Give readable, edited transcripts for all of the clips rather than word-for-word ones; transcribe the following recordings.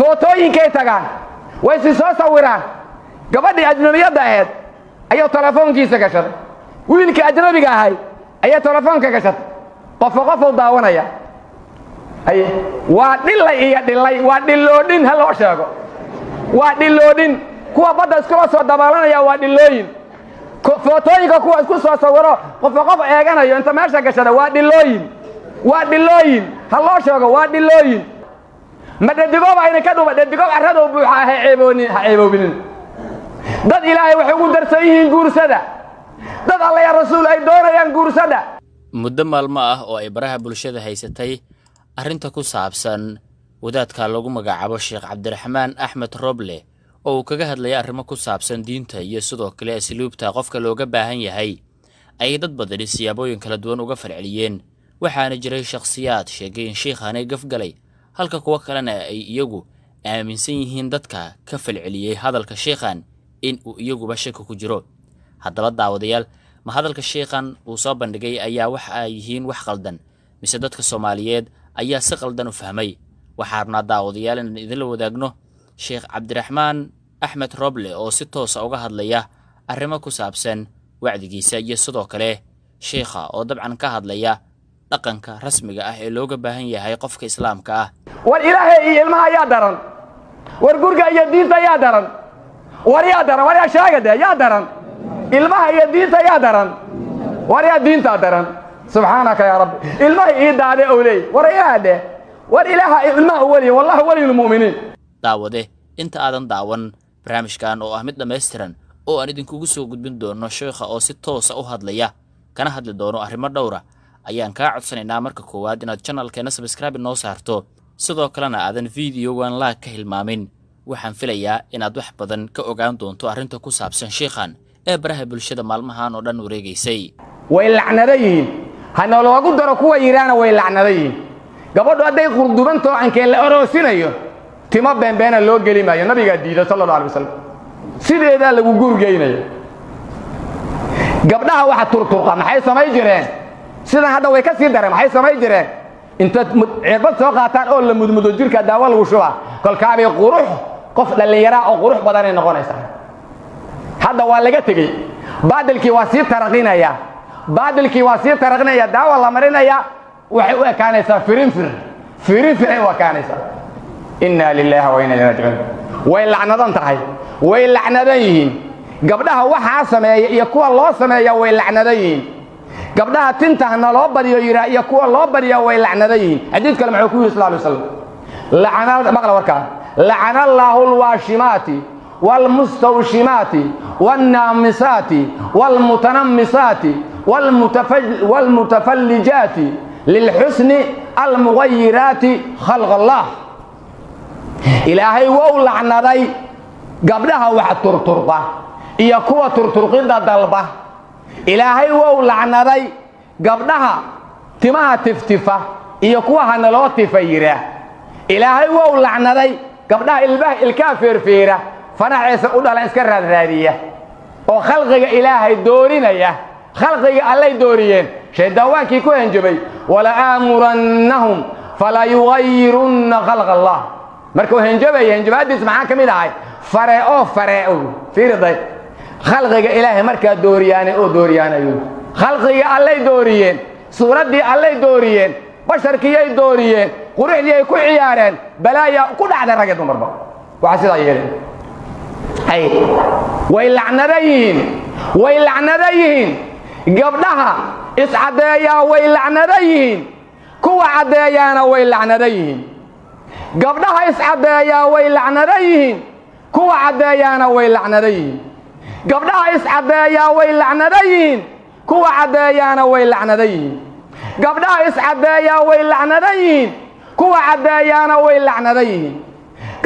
footooyinkay tagaan way si soo sawiraan gabadhii ajnabiyadda ahayd ayaa telefoonkiisa gashaday wiilkii ajnabiga ahay ayaa telefoonka gashaday qof daawanaya ay waa dhilay iyo dhilay waa dhiloodhin hal oo sheego waa dhiloodhin kuwa badda isku soo dabaalanaya waa dhilooyin footooyinka kuwa isku soo sawiro qof eeganayo inta meesha gashada waa dhilooyin hal oo sheego waa dhilooyin ma dhadigoba ayna ka dhuba dhadigob arrado buuxa ah ceeboobinin dad ilaahay waxay ugu darsan yihiin guursada dad alla ya rasuul ay doonayaan guursada muddo maalmo ah oo ay baraha bulshada haysatay arrinta ku saabsan wadaadka lagu magacaabo Sheekh Cabdiraxmaan Axmed Roble oo uu kaga hadlay arrimo ku saabsan diinta iyo sidoo kale asluubta qofka looga baahan yahay ay dad badan siyaabooyin kala duwan uga falceliyeen waxaana jiray shakhsiyaad sheegay in sheekhaanay gafgalay halka kuwa kalena ay iyagu aaminsan yihiin dadka ka falceliyay hadalka sheekhan in uu iyaguba shaki ku jiro haddaba daawadayaal ma hadalka sheekhan uu soo bandhigay ayaa wax ay yihiin wax qaldan mise dadka Soomaaliyeed ayaa si qaldan u fahmay waxaana daawadayaal in idin wadaagno Sheekh Cabdiraxmaan Axmed Roble oo si toos ah uga hadlaya arrimo ku saabsan wacdigiisa iyo sidoo kale sheekha oo dabcan ka hadlaya dhaqanka rasmiga ah ee looga baahan yahay qofka islaamka ah war ilaahay iyo ilmaha yaa daran war gurga iyo diinta yaa daran war yaa sheegada yaa daran ilmaha iyo diinta yaa daran war yaa diinta daran subhanaka ya rabbi ilmaha ii daade awlay war yaade war ilaaha ilmaha wali wallahi waliyul mu'miniin daawade inta aadan daawan barnaamijkan oo ah mid dhameystiran oo aan idinkugu soo gudbin doono sheekha oo si toos ah u hadlaya kana hadli doono arrimo dhowr ah ayaan ka codsanaynaa marka koowaad inaad channelkeena subscribe noo saarto sidoo kalena aadan videogan like ka hilmaamin waxaan filayaa inaad wax badan ka ogaan doonto arrinta ku saabsan sheekhan ee baraha bulshada maalmahan oo dhan wareegaysay way lacnadayiin hana loogu daro kuwa yiraana way lacnadayiin gabadhu haday qurdubanto aankeen la oroosinayo timo beenbeena loo gelimayo nabiga diiday sallallahu alayhi wasallam sideeda lagu gurgeynayo gabdhaha waxa turturqa maxay samay jireen sida hadda way ka sii dareen maxay samay jireen inta cirbad soo qaataan oo la mudmudo jirka daawo lagu shuba kolkaabay qurux qof dhalinyaro oo qurux badan ay noqonaysaa hadda waa laga tagay baadilkii waa sii taraqinaya daawo la marinaya waxay u ekaanaysaa firinfir ay u ekaanaysaa inna lillahi wa inna ilayhi raaji'uun way lacnadan tahay way lacnadan yihiin gabdhaha waxa sameeya iyo kuwa loo sameeya way lacnadan yihiin gabdhaha tintahna loo badiyo yira iyo kuwa loo badiyo way lacnadan yihiin xadiis kale maxuu ku yiri sallallahu alayhi wasallam lacana maqla warka lacana allahu alwashimati والمستوشمات والنامسات والمتنمسات والمتفلجات للحسن المغيرات خلق الله إلهي وو لعنادي قبلها واحد ترترقه إيا كوا ترترقين دلبه إلهي وو لعنادي قبلها تمها تفتفه إيا كوا هنلو تفيره إلهي وو لعنادي قبلها الكافر فيره فنحيس أقول إسكر الرادية وخلق إلهي دورينيا خلق الله دوريين شيء دوان كي كوين جبي ولا آمرنهم فلا يغيرن خلق الله مركو هنجبي هدي اسمعان كمي داعي فرعو في رضي خلق إلهي مركا دورياني أو دورياني خلق الله دوريين سورة دي الله دوريين بشر كي دوريين قرح دي كو عيارين بلايا كل عدد رقد مربا وعسيد عيارين أي ويلعنريين قبلها اسعدايا ويلعنريين كوا عدايانا ويلعنريين قبلها اسعدايا ويلعنريين كوا عدايانا ويلعنريين قبلها اسعدايا ويلعنريين كوا عدايانا ويلعنريين قبلها اسعدايا ويلعنريين كوا عدايانا ويلعنريين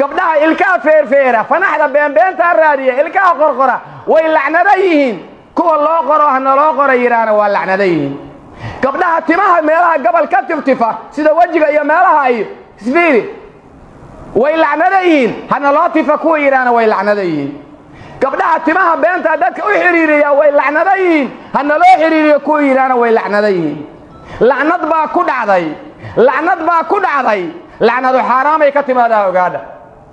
قبلها الكافر فيرة فنحن بين الرادية الكا قرقرة ويلعنريين كوا الله قرأ هن الله قرأ يرانا ويلعنريين قبلها تماها ميلها قبل كتف تفا سيدا وجهها يا ميلها أي سفيري ويلعنريين هن الله تفا كوا يرانا ويلعنريين قبلها تماها بين تادك وحريريا ويلعنريين هن الله حريريا كوا يرانا ويلعنريين لعنت با كود عضي لعنت حرامي كتما دا وقادا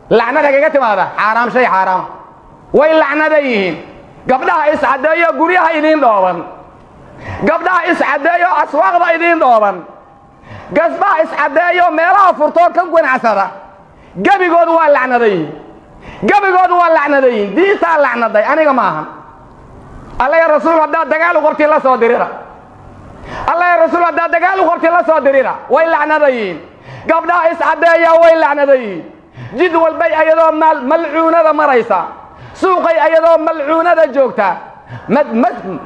lacnada kaga timaada xaaraam shay xaaraam way lacnadayihiin gabdhaha iscadeeyo guryaha idiin dhooban gabdhaha iscadeeyo aswaaqda idiin dhooban gasbaha iscadeeyo meelaha furtoo ka ganacsada gabigoodu waa lacnadayihiin gabigoodu waa lacnadayihiin diintaa lacnaday aniga maahan alla ya rasuul haddaad dagaal u qortiin la soo dirira alla ya rasuul haddaad dagaal u qortiin la soo dirira way lacnadayihiin gabdhaha iscadeeya way lacnadayihiin jid walbay ayadoo malcuunada maraysa suuqay ayadoo malcuunada joogta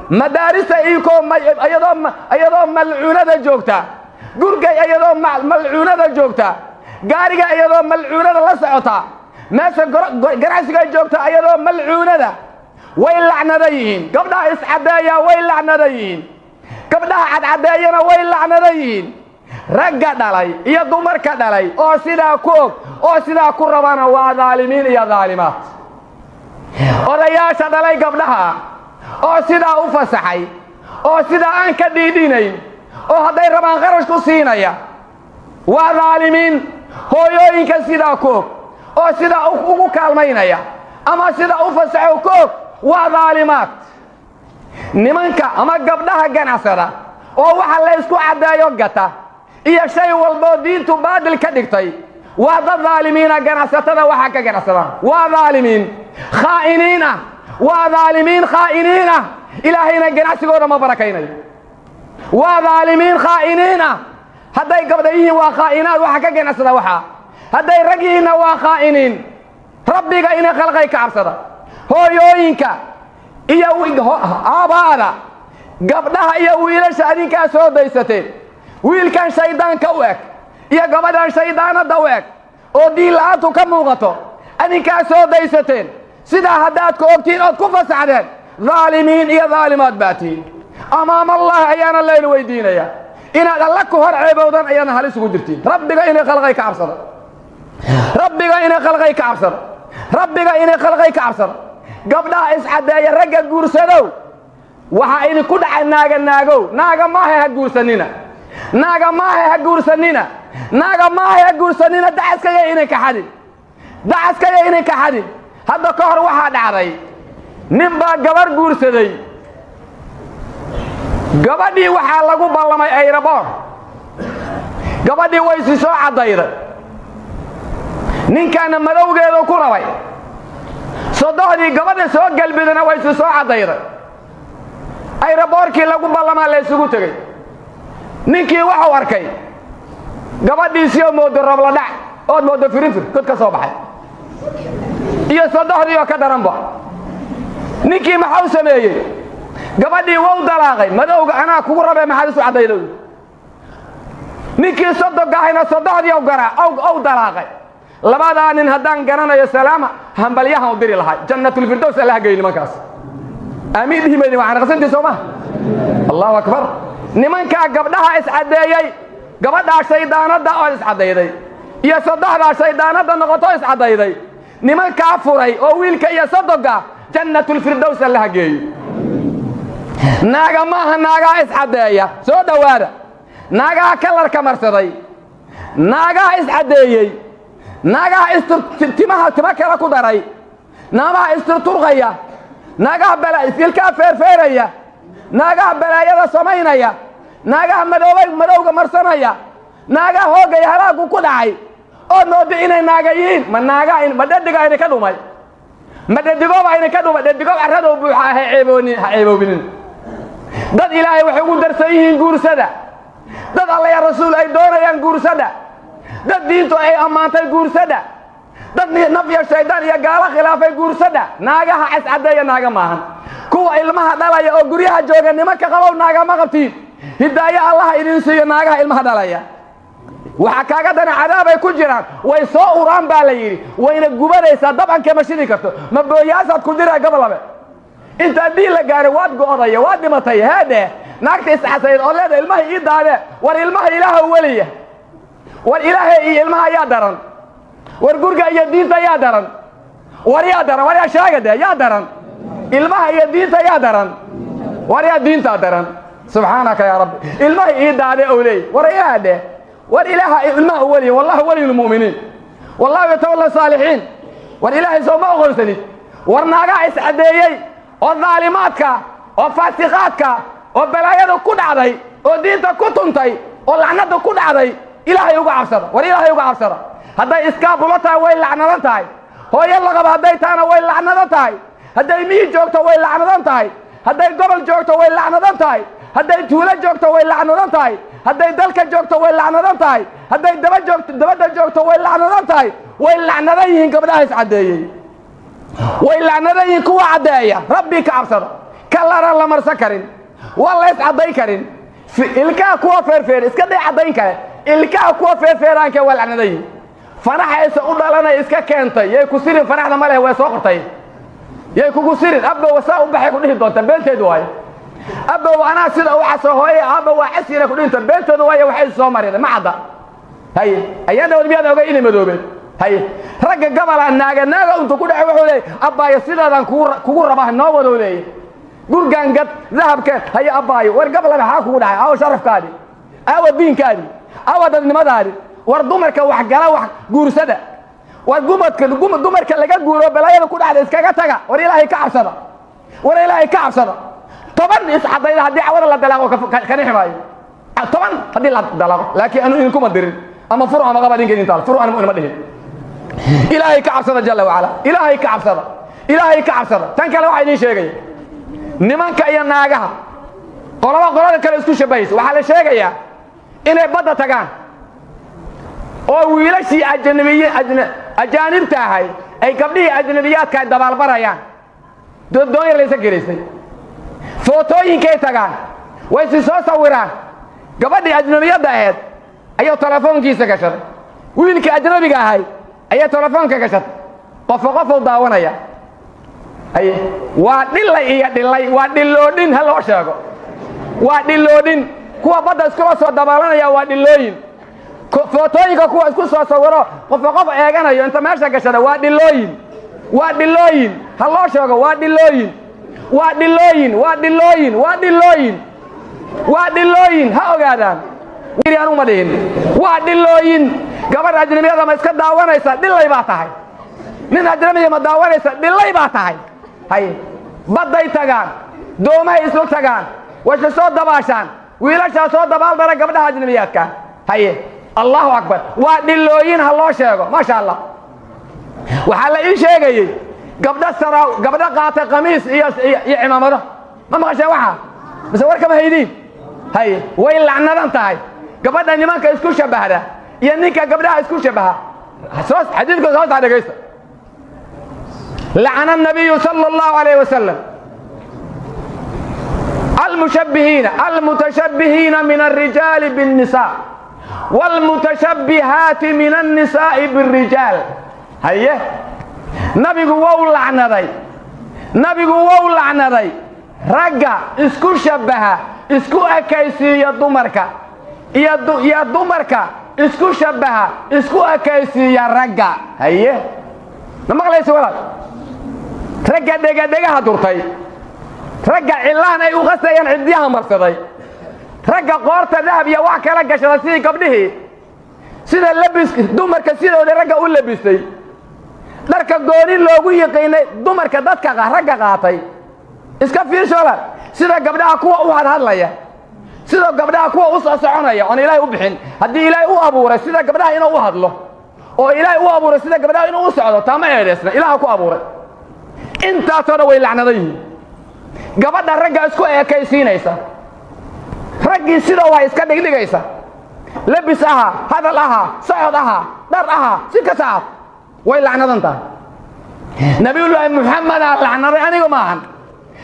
madaarista iikoo ayadoo malcuunada joogta gurgay ayadoo malcuunada joogta gaariga ayadoo malcuunada la socota meesha ganacsiga joogta ayadoo malcuunada way lacnadayihiin gabdhaha iscadeeya way lacnadayihiin gabdhaha cadcadeeyana way lacnadayihiin ragga dhalay iyo dumarka dhalay oo sidaa ku og oo sidaa ku rabana waa dhaalimiin iyo dhaalimaad odayaasha dhalay gabdhaha oo sidaa u fasaxay oo sidaa aan ka dhiidhinayn oo hadday rabaan qarash ku siinaya waa dhaalimiin hooyooyinka sidaa ku og oo sidaa ugu kaalmaynaya ama sidaa u fasaxo ku og waa dhaalimaad nimanka ama gabdhaha ganacsada oo waxa la isku caddeeyo gata iyo shay walboo diintu baadil ka dhigtay waa dad dhaalimiina ganacsatada waxa ka ganacsada waa dhaalimiin khaa'iniin ah waa dhaalimiin khaa'iniin ah ilaahayna ganacsigooda ma barakaynayo waa dhaalimiin khaa'iniin ah hadday gabdha yihiin waa khaa'inaad waxa ka ganacsada waxa hadday rag yihiinna waa khaa'iniin rabbiga inay khalqay ka cabsada hooyooyinka iyo aabaada gabdhaha iyo wiilasha adinkaa soo daysateen wiilkan shayddaanka u eg iyo gabadhan shayddaanadda u eg oo diin la'aantu ka muuqato adinkaa soo daysateen sidaa haddaad ka ogtihiin ood ku fasaxdeen dhaalimiin iyo dhaalimaad baa tihiin amaam allah ayaana layna weydiinaya inaad alla ku hor ceebowdan ayaadna halis ugu jirtiin rabbiga inay khalqay ka cabsada rabbiga inay khalqay ka cabsada rabbiga inay khalqay ka cabsada gabdhaha iscadeeya ragga guursadow waxaa idinku dhacay naagow naaga maahay ha guursanina naaga maahay ha guursanina naaga maahay ha guursanina dacaskaya inay ka xadin dacaskaya inay ka xadin hadda ka hor waxaa dhacday nin baa gabar guursaday gabadhii waxaa lagu ballamay ayraboor gabadhii way si soo caddayday ninkaana madowgeedu ku rabay sodohdii gabadha soo galbidana way si soo caddayday ayraboorkii lagu ballamaa la isugu tegey ninkii waxuu arkay gabadhiisii oo moodo robla dhac ood moodo firinfir god ka soo baxay iyo sodohdii oo ka daranba ninkii maxau sameeyey gabadhii wou dalaaqay madowga anaa kugu rabee maxaad isu caddaydow ninkii sodogahayna sodohdii ow dalaaqay labadaa nin haddaan garanayo salaama hambalyahan u diri lahay jannatulfirdows allaha geey nimankaas aamiin dhihi maydi waxaan qasantii soo maha allahu akbar nimankaa gabdhaha iscadeeyey gabadhaa shayddaanadda oo iscadayday iyo sodohdaa shayddaanadda noqotoo iscadayday nimankaa furay oo wiilka iyo sodoga jannatulfirdows allaha geeyo naaga maaha naagaa iscadeeya soo dhowaada naagaha kalarka marsaday naagaha iscadeeyey naagaha timaha tima kale ku daray naagaha isturturqaya naagaha ilkaa feerfeeraya naagaha balaayada samaynaya naagaha madowga marsanaya naagaha hoogaya halaagu ku dhacay oo moodo inay naaga yihiin ma dhadiga ayna ka dhumay ma dhadigooba ayna ka dhumay dhadigoob carradow buuxa ha ceeboobinin dad ilaahay waxay ugu darsan yihiin guursada dad alla ya rasuul ay doonayaan guursada dad diintu ay ammaantay guursada dad naf iyo shayddaan iyo gaalo khilaafay guursada naagaha cascadeeya naaga maahan kuwa ilmaha dhalaya oo guryaha jooga nimanka qabow naaga ma qabtiin hidaayo allaha idin siiyo naagaha ilmaha dhalaya waxa kaaga dana cadaabay ku jiraan way soo uraan baa la yidhi wayna gubanaysaa dabcanka ma shidi karto ma booyaasaad ku diraa gabalabe intaan diin la gaaray waad go'odaya waad dhimatay haadhe naagta iscasayd oo leeda ilmaha ii daadee war ilmaha ilaaha weliya war ilaahay iyo ilmaha yaa daran war gurga iyo diinta yaa daran war yaa daran war yaa shaagade yaa daran ilmaha iyo diinta yaa daran war yaa diinta daran subxaanaka yaa rabbi ilmaha ii daade oo leey war yaade war ilaaha ilmaha weliya wallahu waliyul mu'miniin wallahu yatawalla saalihiin war ilaahay soo ma oqonsanid war naagaha iscadeeyey oo daalimaadka oo faasiqaadka oo balaayada ku dhacday oo diinta ku tuntay oo lacnada ku dhacday ilaahay uga cabsada war ilaahay uga cabsada hadday iskaabulo tahay way lacnadan tahay hooyo la qabo hadday taana way lacnadan tahay hadday miyi joogto way lacnadan tahay hadday gobol joogto way lacnadan tahay hadday tuulo joogto way lacnadan tahay hadday dalka joogto way lacnadan tahay hadday dabadda joogto way lacnadan tahay way lacnadan yihiin gabdhaha iscadeeyey way lacnadan yihiin kuwa caddeeya rabbi ka cabsada kalana la marsan karin waa la iscaday karin ilkaha kuwa feerfeer iska day cadayn kale ilkaha kuwa feerfeeraanka waa lacnadan yihiin fanaxaysa u dhalanay iska keentay yay ku sirin fanaxda ma leh way soo qortay yay kugu sirin abba wasaa u baxay ku dhihi doonta beenteedu waaye abba anaa sida u xaso hooye abba waa casira ku dhinta beenteedu waaye waxay soo mareen ma cadda hay ayada wadbiyada oga inay madoobeen hay ragga gabala naaga inta ku dhaxay wuxuu leeyahay abbaaya sidaadan kugu rabaa noo wado leeyahay gurgaan gad dahabka hay abbaayo war gabala waxa kugu dhaxay aw sharafkaadi aw diinkaadi aw dadnimadaadi war dumarka wax gala wax guursada war dumarka laga guuro balaayada ku dhacday iskaga taga war ilaahay ka cabsada war ilaahay ka cabsada toban iscadayda haddii cawada la dalaaqo ka nixmaayo toban haddii la dalaaqo laakiin anu idinkuma dirin ama furu ama qaba idinka idintaal furu anu inama dhihin ilaahay ka cabsada jalla wacala ilaahay ka cabsada ilaahay ka cabsada tan kale waxaa idiin sheegaya nimanka iyo naagaha qolada kale isku shabaysa waxaa la sheegayaa inay badda tagaan oo wiilashii ajaanibta ahay ay gabdhihii ajnabiyaadka ay dabaalbarayaan doon yar laysa gelaysay footooyinkay tagaan way si soo sawiraan gabadhii ajnabiyadda ahayd ayuu telefoonkiisa gashaday wiilkii ajnabiga ahay ayaa telefoonka gashatay qof daawanaya waa dhilay iyo dhilay waa dhiloodhin ha loo sheego waa dhiloodhin kuwa badda iskula soo dabaalanaya waa dhilooyin footooyinka kuwa isku soo sawiro qof eeganayo inta meesha gashada waa dhilooyin ha loo sheego waa dhilooyin ha ogaadaan anu ma dhihin waa dhilooyin gabadha ajnabiyada ma iska daawanaysa dhilay baa tahay nin ajnabiya ma daawanaysa dhilay baa tahay hay badday tagaan doomahay isla tagaan way soo dabaashaan wiilashaa soo dabaaldara gabdhaha ajnabiyaadka haye allahu akbar waa dhilooyin ha loo sheego maasha allah waxaa la ii sheegayey gabdha qaatay qamiis iyo cimaamado ma maqasheen waxa mise warkama haydiin haye way lacnadan tahay gabadha nimanka isku shabahda iyo ninka gabdhaha isku shabaha xadiidka soo dhageysta لعن النبي صلى الله عليه وسلم المتشبهين من الرجال بالنساء والمتشبهات من النساء بالرجال هيه نبي وو لعنذي رجع اسكو شبهها اسكو اكيسي يا دمركا يا دمركا اسكو شبهها اسكو اكيسي يا رجع هيه ما قليس ولد رجع دغه دورتay رجع cilaan ay u qasayaan cidiyaha marsaday رجع qoorta dahab iyo wax kala gashay sidii gabdhihii sida labis dumarka sidooda ragga u labisay dharka gooni loogu yaqaynay dumarka dadka ragga qaatay iska fiirsoola sida gabdhaha kuwa u hadlaya sida gabdhaha kuwa u soo soconaya oo Ilaahay u bixin hadii Ilaahay u abuuray sida gabdhaha inuu u hadlo oo Ilaahay u abuuray sida gabdhaha inuu u socdo taama eedeysna Ilaahay ku abuuray inta soo way lacnaday gabadha ragga isku eekaysiinaysa raggi sida way iska dhigdhigaysa labis aha hadal aha socod aha dar aha si ka saaf way lacnadan tahay nabiyullaahi muhammad lacnaday aniga maahan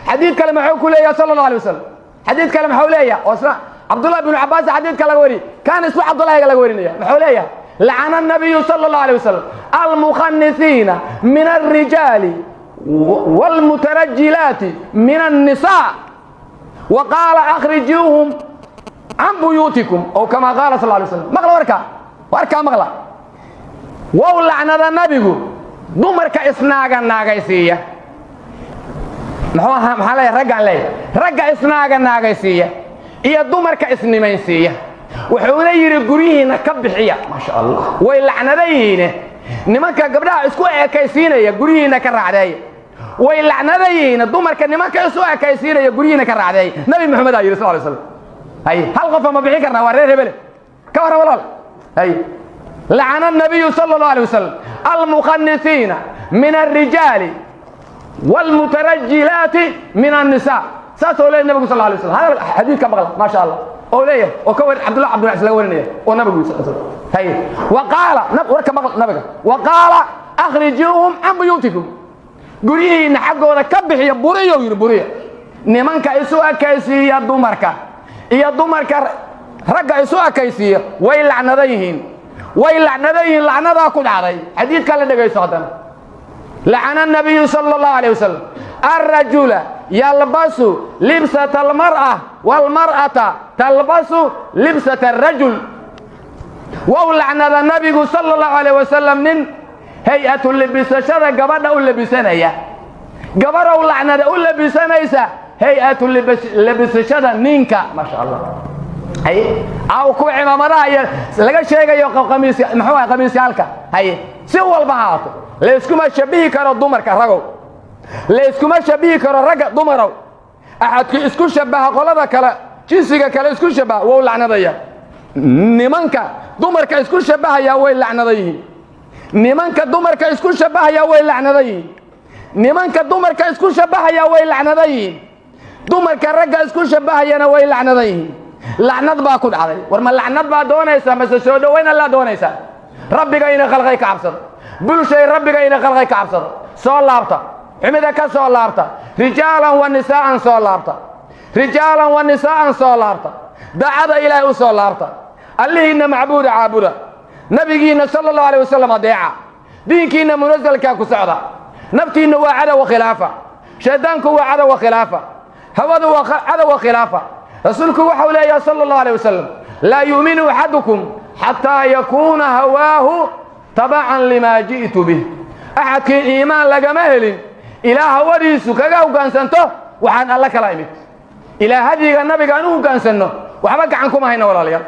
xadiid kale maxuu ku leeyahay sallallahu alayhi wasallam xadiid kale maxuu leeyahay oo abdullah ibn abbas xadiid kale wari kan isku abdullah kale warinaya maxuu leeyahay لعن النبي صلى الله عليه وسلم المخنثين من الرجال والمترجلات من النساء وقال أخرجوهم عن بيوتكم أو كما قال صلى الله عليه وسلم مغلا وركا مغلا وولعنا ذا النبي دمرك إسناغا ناغيسية محالي رقع إسناغا ناغيسية إيا دمرك إسنميسية وحونا يري قريهنا كبحية ما شاء الله ويلعنا ذيهنا nimanka gabdhaha isku ekaysiinaya gurihiina ka raacday way lacnadayeen dumarka nimanka isku ekaysiinaya gurihiina ka raacday nabi maxamed alayhi sallallahu alayhi wasallam hay hal qof ma bixin karna waa reer hebel ka war walaal hay لعن النبي صلى الله عليه وسلم المخنثين من الرجال والمترجلات من النساء سأسأل النبي صلى الله عليه وسلم هذا الحديث كبغل ما شاء الله أوليه وكور عبد الله العزيز والنبي صلى الله عليه وسلم هي وقال وقال أخرجوهم عن بيوتكم قريه حقه كبح يا بريه ويربريه نمانك إسوا كيسي يا دمرك رجع إسوا كيسي ويلعن ذيهن لعنة كل علي حديث كلا دقي صادم لعن النبي صلى الله عليه وسلم الرجل يلبس لبسة المرأة والمرأة تلبس لبسة الرجل ولعن النبي صلى الله عليه وسلم من هيئة اللبسة شذا قبضة اللبسانية قبضة ولعنة اللبسانية هيئة اللبسة شذا نينكا ما شاء الله هي أو كوع عمامرها لقى شيء يقف قميص محوها قميص يالك هي سوى البعض ليسكم شبيه كرا الضمر كرجو ليسكم شبيه كرا رجع ضمرو أحد يسكون شبه قلبه كلا جنسك كلا يسكون شبه وول لعنة ضيّة نمانك ضمر كيسكون شبه يا ويل لعنة ضيّة نمانك ضمر كيسكون شبه يا ويل لعنة ضيّة نمانك ضمر كيسكون شبه يا ويل لعنة ضيّة ضمر كرجع يسكون شبه يا ويل لعنة ضيّة لعنات باكل علي ورما لعنات با دونيسا بس سو دوين الله دونيسا ربي جاينا خلقك عبصر بل شيء ربي جاينا خلقك عبصر سو لابتا عمدك سو لابتا رجالا ونساء سو لابتا رجالا ونساء سو لابتا دعا الى سو لابتا اللي ان معبود عابدا نبينا صلى الله عليه وسلم دعا دينكينا منزل كاكو سعدا نبتينا وعدا وخلافه شيطانك وعدا وخلافه هوذا وعدا وخلافه رسولك وحوله صلى الله عليه وسلم لا يؤمن أحدكم حتى يكون هواه تبعا لما جئت به أحد كي إيمان لقى مهل إلى هوريسو كغاو كان سنته وحان الله كلامك إلى هذه النبي كانوا كان سنه وحبك عنكم هنا ولا ليا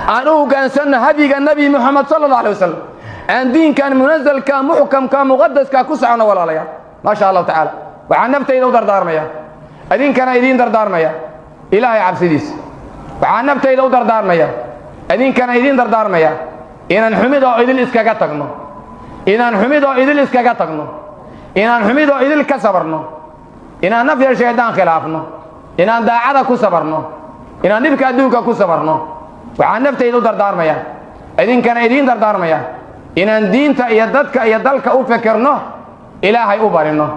أنه كان سنه هذه النبي محمد صلى الله عليه وسلم أن دين كان منزل كان محكم كان مقدس كان كسعنا ولا ليا ما شاء الله تعالى وعن نبتي إذا دردار ميا أدين كان يدين دردار ميا إلهي عبسيديس وعن نبتي إذا دردار ميا أدين كان يدين دردار ميا إن حميد أو إذن إسكا تقنو إن حميد أو إذن إسكا تقنو إن حميد أو إذن كسبرنو إن نفي الشيطان خلافنا إن داعدا كسبرنو إن نبكى دوكا كسبرنو وعن نبتي إذا دردار ميا أدين كان يدين دردار ميا إن دين تا يددك يدلك أفكرنو إلهي أبارنو